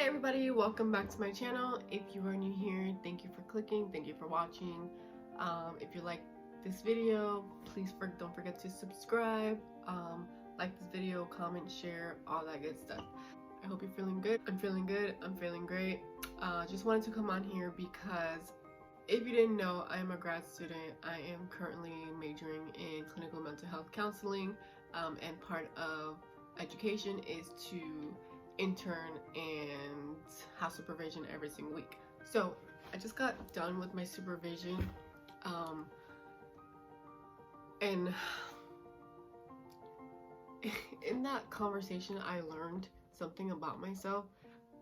Hey everybody, welcome back to my channel. If you are new here, thank you for clicking, thank you for watching. If you like this video, please don't forget to subscribe, like this video, comment, share, all that good stuff. I hope you're feeling good. I'm feeling good. I'm feeling great. Just wanted to come on here because if you didn't know, I am a grad student. I am currently majoring in clinical mental health counseling, and part of education is to intern and have supervision every single week. So I just got done with my supervision, and in that conversation I learned something about myself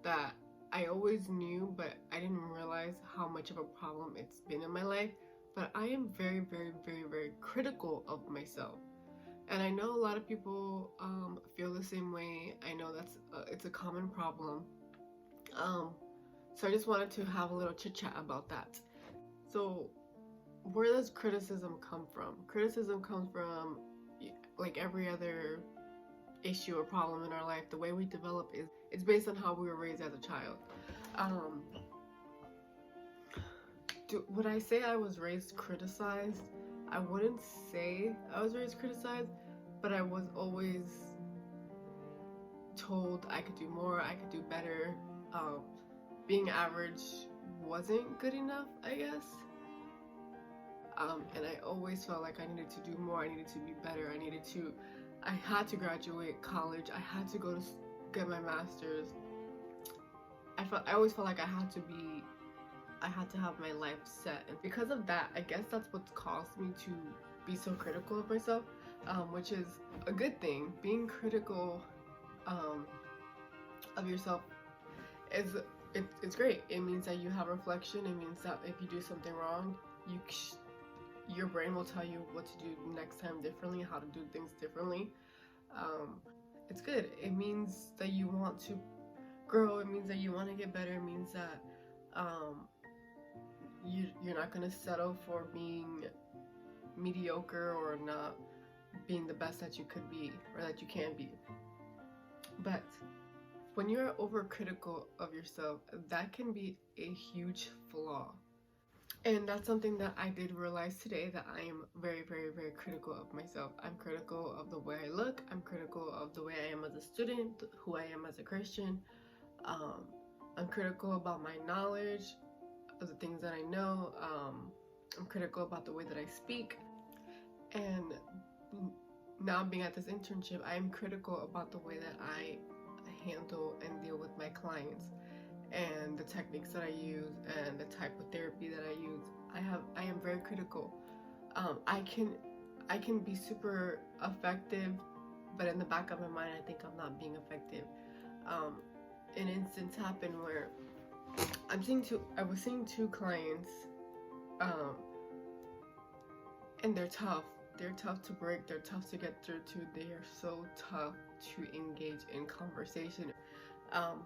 that I always knew, but I didn't realize how much of a problem it's been in my life. But I am very, very, very, very critical of myself. And I know a lot of people feel the same way. I know that's it's a common problem. So I just wanted to have a little chit chat about that. So where does criticism come from? Criticism comes from, like every other issue or problem in our life. The way we develop is it's based on how we were raised as a child. Would I say I was raised criticized? I wouldn't say I was raised criticized, but I was always told I could do more, I could do better. Being average wasn't good enough, I guess. And I always felt like I needed to do more, I needed to be better, I had to graduate college, I had to go to get my master's. I always felt like I had to have my life set, and because of that, I guess that's what's caused me to be so critical of myself, which is a good thing. Being critical of yourself it's great. It means that you have reflection. It means that if you do something wrong, your brain will tell you what to do next time differently, how to do things differently. It's good. It means that you want to grow. It means that you want to get better. It means that you're not going to settle for being mediocre or not being the best that you could be or that you can be. But when you're overcritical of yourself, that can be a huge flaw. And that's something that I did realize today, that I am very, very, very critical of myself. I'm critical of the way I look. I'm critical of the way I am as a student, who I am as a Christian. I'm critical about my knowledge, of the things that I know. I'm critical about the way that I speak. And now being at this internship, I am critical about the way that I handle and deal with my clients and the techniques that I use and the type of therapy that I use. I am very critical. I can be super effective, but in the back of my mind I think I'm not being effective. An instance happened where I was seeing two clients, and they're tough. They're tough to break. They're tough to get through to. They are so tough to engage in conversation.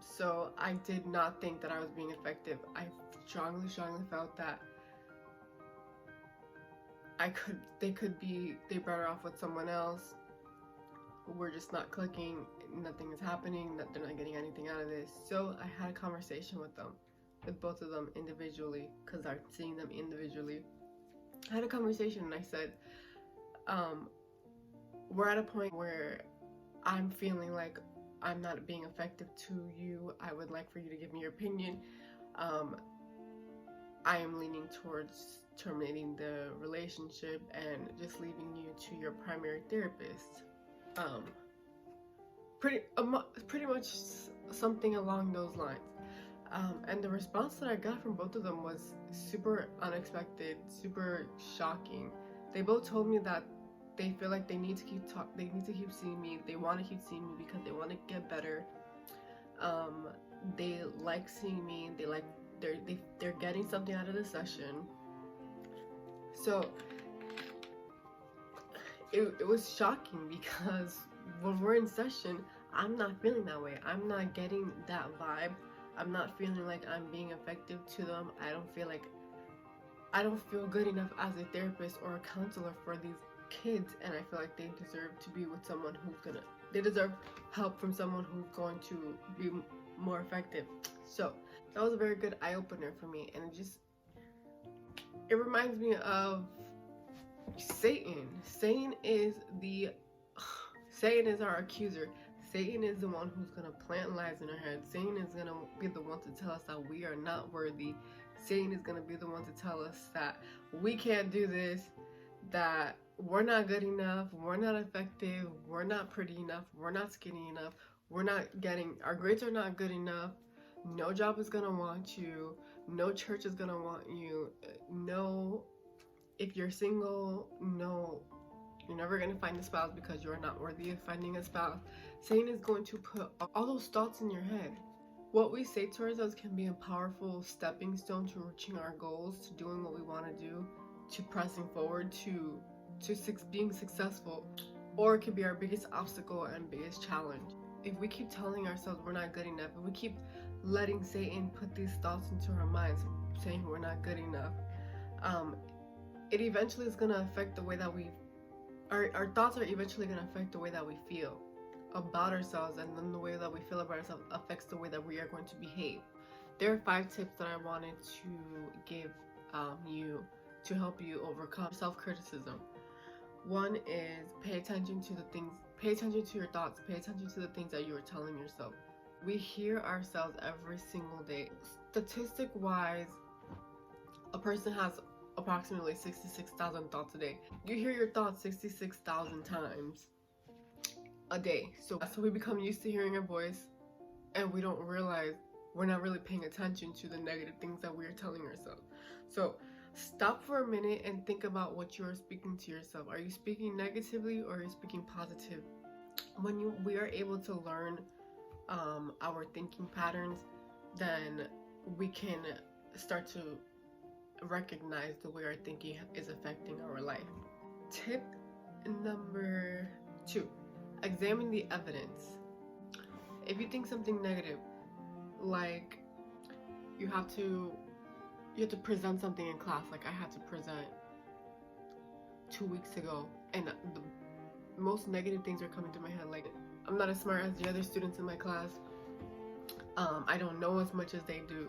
So I did not think that I was being effective. I strongly felt that they better off with someone else. We're just not clicking. Nothing is happening. That they're not getting anything out of this. So I had a conversation with both of them individually, because I'm seeing them individually. I had a conversation and I said, we're at a point where I'm feeling like I'm not being effective to you. I would like for you to give me your opinion. I am leaning towards terminating the relationship and just leaving you to your primary therapist. Pretty much something along those lines. And the response that I got from both of them was super unexpected, super shocking. They both told me that they feel like they need to keep seeing me. They want to keep seeing me because they want to get better. They like seeing me. They're getting something out of the session. So it was shocking, because when we're in session, I'm not feeling that way. I'm not getting that vibe. I'm not feeling like I'm being effective to them. I don't feel good enough as a therapist or a counselor for these kids, and I feel like they deserve to be with someone they deserve help from someone who's going to be more effective. So that was a very good eye-opener for me, and it reminds me of Satan. Satan is our accuser. Satan is the one who's gonna plant lies in our head. Satan is gonna be the one to tell us that we are not worthy. Satan is gonna be the one to tell us that we can't do this, that we're not good enough, we're not effective, we're not pretty enough, we're not skinny enough, our grades are not good enough, no job is gonna want you, no church is gonna want you, no, if you're single, no, you're never gonna find a spouse because you're not worthy of finding a spouse. Satan is going to put all those thoughts in your head. What we say to ourselves can be a powerful stepping stone to reaching our goals, to doing what we want to do, to pressing forward, to being successful, or it could be our biggest obstacle and biggest challenge. If we keep telling ourselves we're not good enough, if we keep letting Satan put these thoughts into our minds, saying we're not good enough, it eventually is going to affect the way that our thoughts are eventually going to affect the way that we feel about ourselves, and then the way that we feel about ourselves affects the way that we are going to behave. There are 5 tips that I wanted to give you to help you overcome self-criticism. One is pay attention to your thoughts, pay attention to the things that you are telling yourself. We hear ourselves every single day. Statistic wise, a person has approximately 66,000 thoughts a day. You hear your thoughts 66,000 times a day. So we become used to hearing our voice, and we don't realize we're not really paying attention to the negative things that we're telling ourselves. So stop for a minute and think about what you're speaking to yourself. Are you speaking negatively, or are you speaking positive? When we are able to learn our thinking patterns, then we can start to recognize the way our thinking is affecting our life. Tip number 2, examine the evidence. If you think something negative, like you have to present something in class, like I had to present 2 weeks ago, and the most negative things are coming to my head, like I'm not as smart as the other students in my class, I don't know as much as they do.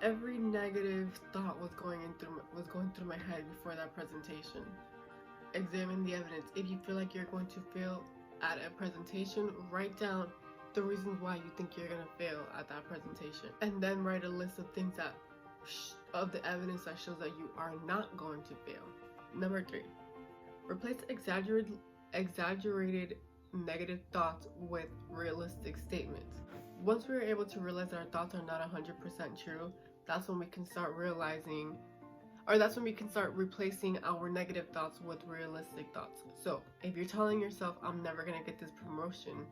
Every negative thought was going through my head before that presentation. Examine the evidence. If you feel like you're going to fail at a presentation, write down the reasons why you think you're gonna fail at that presentation, and then write a list of things of the evidence that shows that you are not going to fail. Number 3, replace exaggerated negative thoughts with realistic statements. Once we are able to realize that our thoughts are not 100% true, that's when we can start replacing our negative thoughts with realistic thoughts. So if you're telling yourself, I'm never gonna get this promotion,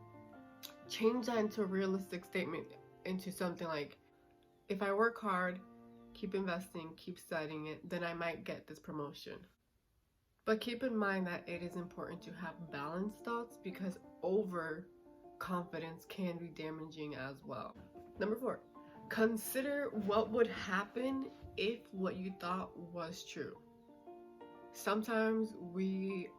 change that into a realistic statement, into something like, if I work hard, keep investing, keep studying it, then I might get this promotion. But keep in mind that it is important to have balanced thoughts, because overconfidence can be damaging as well. Number 4, consider what would happen if what you thought was true. Sometimes we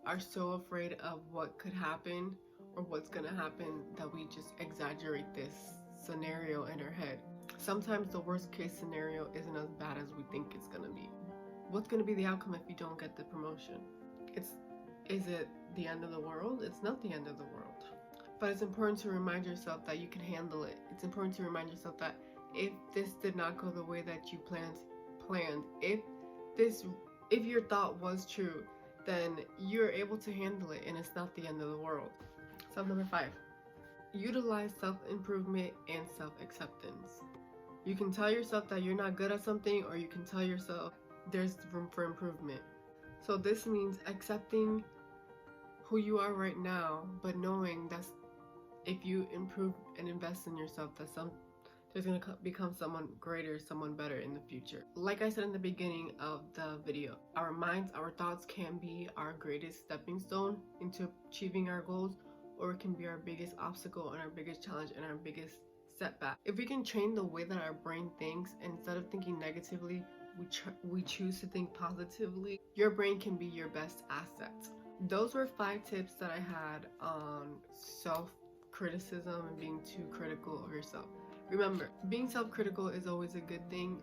are so afraid of what could happen or what's gonna happen that we just exaggerate this scenario in our head. Sometimes the worst case scenario isn't as bad as we think it's gonna be. What's gonna be the outcome if you don't get the promotion? Is it the end of the world? It's not the end of the world. But it's important to remind yourself that you can handle it. It's important to remind yourself that if this did not go the way that you planned, if your thought was true, then you're able to handle it, and it's not the end of the world. So number 5, utilize self-improvement and self-acceptance. You can tell yourself that you're not good at something, or you can tell yourself there's room for improvement. So this means accepting who you are right now, but knowing that if you improve and invest in yourself, there's going to become someone greater, someone better in the future. Like I said in the beginning of the video, our minds, our thoughts can be our greatest stepping stone into achieving our goals, or it can be our biggest obstacle and our biggest challenge and our biggest setback. If we can train the way that our brain thinks, and instead of thinking negatively, we choose to think positively, your brain can be your best asset. Those were 5 tips that I had on criticism and being too critical of yourself. Remember, being self-critical is always a good thing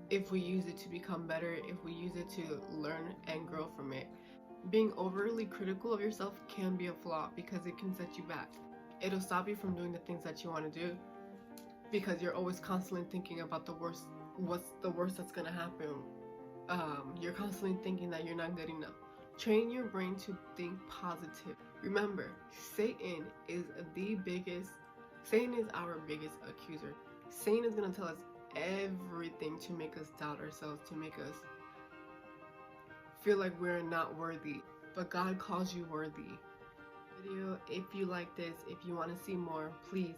if we use it to become better, if we use it to learn and grow from it. Being overly critical of yourself can be a flaw because it can set you back. It'll stop you from doing the things that you want to do because you're always constantly thinking about the worst. What's the worst that's going to happen? You're constantly thinking that you're not good enough. Train your brain to think positive. Remember, Satan is our biggest accuser. Satan is going to tell us everything to make us doubt ourselves, to make us feel like we're not worthy. But God calls you worthy. Video, if you like this, if you want to see more, please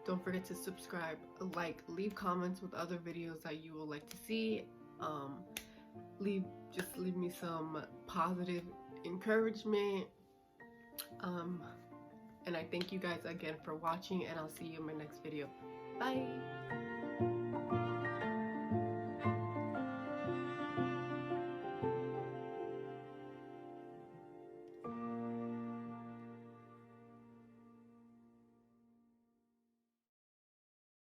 don't forget to subscribe, like, leave comments with other videos that you would like to see. Just leave me some positive encouragement. And I thank you guys again for watching, and I'll see you in my next video. Bye.